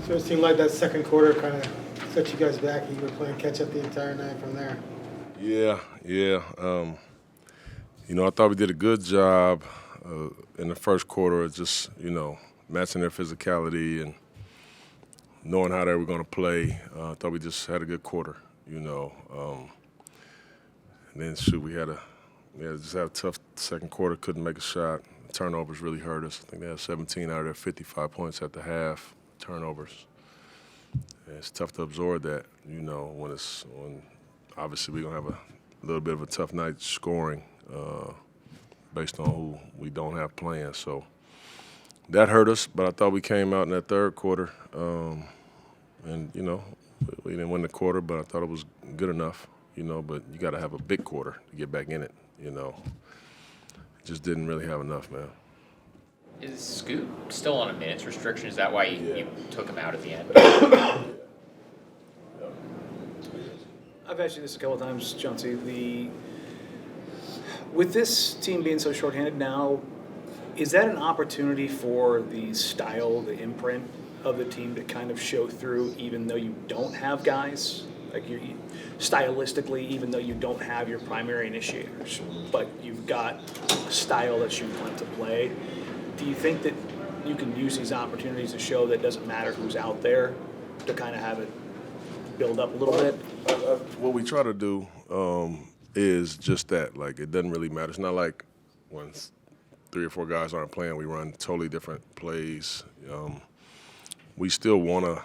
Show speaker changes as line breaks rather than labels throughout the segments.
So it seemed like that second quarter kind of set you guys back, and you were playing catch up the entire night from there.
Yeah. I thought we did a good job in the first quarter of just, matching their physicality and knowing how they were going to play. I thought we just had a good quarter, And then, we just had a tough second quarter, couldn't make a shot. Turnovers really hurt us. I think they had 17 out of their 55 points at the half, turnovers. And it's tough to absorb that, when obviously we're going to have a little bit of a tough night scoring based on who we don't have playing. So that hurt us, but I thought we came out in that third quarter and, we didn't win the quarter, but I thought it was good enough, but you got to have a big quarter to get back in it, Just didn't really have enough, man.
Is Scoot still on a minutes restriction? Is that why you took him out at the end?
I've asked you this a couple of times, Chauncey. With this team being so shorthanded now, is that an opportunity for the style, the imprint of the team to kind of show through, even though you don't have guys? Like stylistically, even though you don't have your primary initiators, but you've got a style that you want to play. Do you think that you can use these opportunities to show that it doesn't matter who's out there to kind of have it build up a little bit?
What we try to do is just that. Like, it doesn't really matter. It's not like when 3 or 4 guys aren't playing, we run totally different plays. We still want to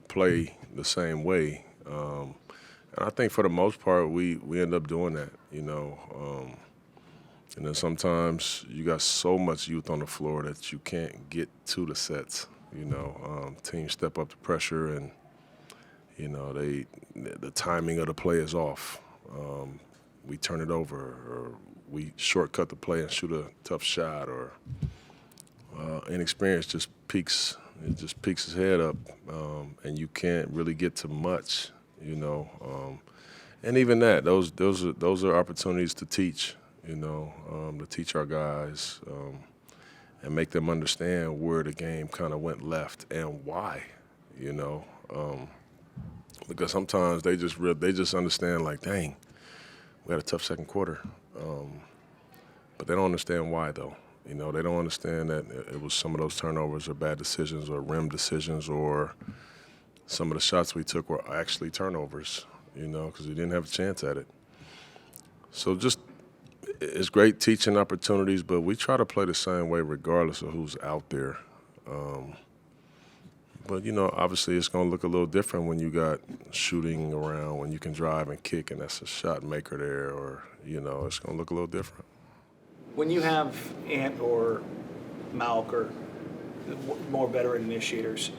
play the same way. And I think for the most part, we end up doing that, And then sometimes you got so much youth on the floor that you can't get to the sets, Teams step up the pressure and, the timing of the play is off. We turn it over, or we shortcut the play and shoot a tough shot, or inexperience just peaks his head up, and you can't really get to much, And even that, those are opportunities to teach, to teach our guys and make them understand where the game kind of went left and why, Because sometimes they just understand, like, dang, we had a tough second quarter, but they don't understand why, though. They don't understand that it was some of those turnovers or bad decisions or rim decisions, or some of the shots we took were actually turnovers, because we didn't have a chance at it. So it's great teaching opportunities, but we try to play the same way regardless of who's out there. But, obviously it's going to look a little different when you got shooting around, when you can drive and kick and that's a shot maker there, or, it's going to look a little different.
When you have Ant or Malk or more veteran initiators,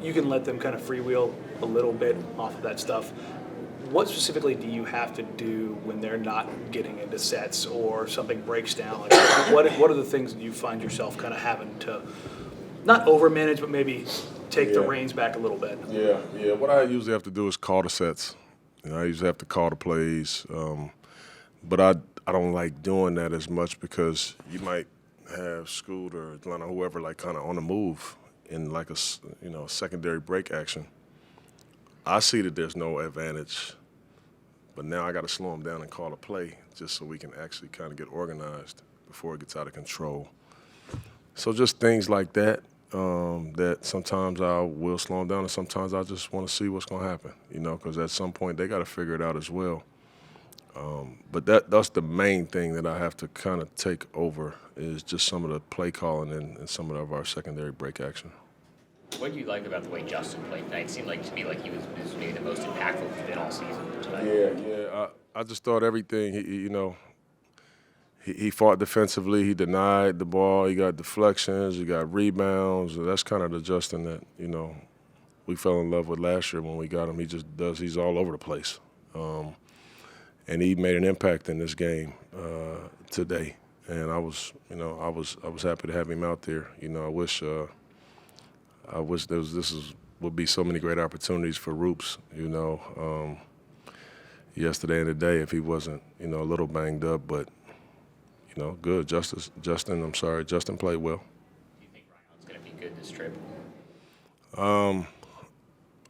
you can let them kind of freewheel a little bit off of that stuff. What specifically do you have to do when they're not getting into sets or something breaks down? Like, what are the things that you find yourself kind of having to not overmanage, but maybe take the reins back a little bit?
Yeah. What I usually have to do is call the sets. I usually have to call the plays, but I don't like doing that as much, because you might have Scoot or Atlanta, whoever, like, kind of on the move in like a secondary break action. I see that there's no advantage, but now I got to slow them down and call a play just so we can actually kind of get organized before it gets out of control. So just things like that, that sometimes I will slow them down, and sometimes I just want to see what's going to happen, because at some point they got to figure it out as well. But that's the main thing that I have to kind of take over, is just some of the play calling and some of our secondary break action.
What do you like about the way Justin played tonight? It seemed like to me like he was maybe the most impactful he's been all season tonight.
Yeah. I just thought everything, he fought defensively. He denied the ball. He got deflections. He got rebounds. That's kind of the Justin that, we fell in love with last year when we got him. He's all over the place. And he made an impact in this game today. And I was happy to have him out there. I wish would be so many great opportunities for Roops, yesterday and today if he wasn't, a little banged up, but, good. Justin played well.
Do you think Ryan's going to be good this trip?
I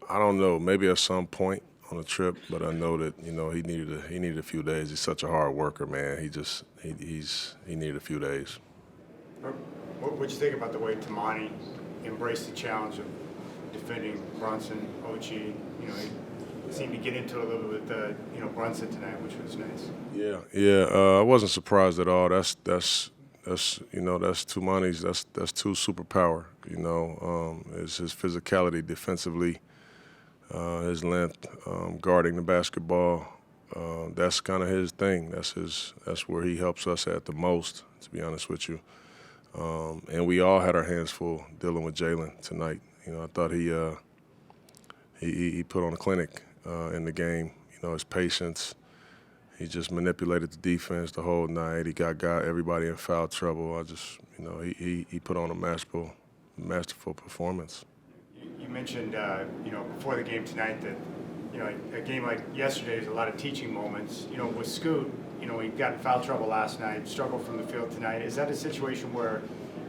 don't know. Maybe at some point on a trip, but I know that he needed a few days. He's such a hard worker, man. He needed a few days.
What you think about the way Tamani embraced the challenge of defending Brunson, Ochi? He seemed to get into it a little bit with Brunson tonight, which was nice.
Yeah. I wasn't surprised at all. That's Tumani's. That's two superpower. Is his physicality defensively, his length, guarding the basketball. That's kind of his thing. That's where he helps us at the most, to be honest with you. And we all had our hands full dealing with Jalen tonight. I thought he put on a clinic in the game. His patience. He just manipulated the defense the whole night. He got everybody in foul trouble. He put on a masterful performance.
You mentioned, before the game tonight that, a game like yesterday is a lot of teaching moments. With Scoot, he got in foul trouble last night, struggled from the field tonight. Is that a situation where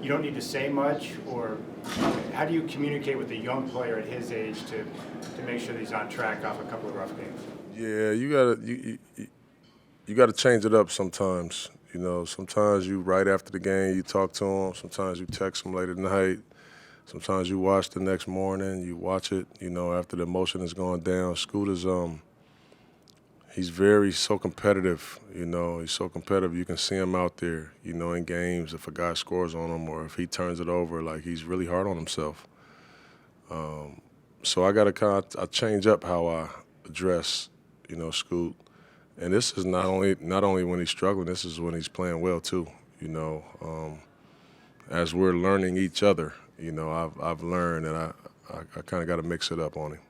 you don't need to say much, or how do you communicate with a young player at his age to make sure that he's on track off a couple of rough games?
Yeah, you gotta change it up sometimes. Sometimes you right after the game you talk to him. Sometimes you text him late at night. Sometimes you watch the next morning. You watch it. After the emotion has gone down. Scoot is he's so competitive. He's so competitive. You can see him out there. In games if a guy scores on him or if he turns it over, like he's really hard on himself. So I gotta I change up how I address Scoot. And this is not only when he's struggling. This is when he's playing well too. As we're learning each other, I've learned, and I kind of got to mix it up on him.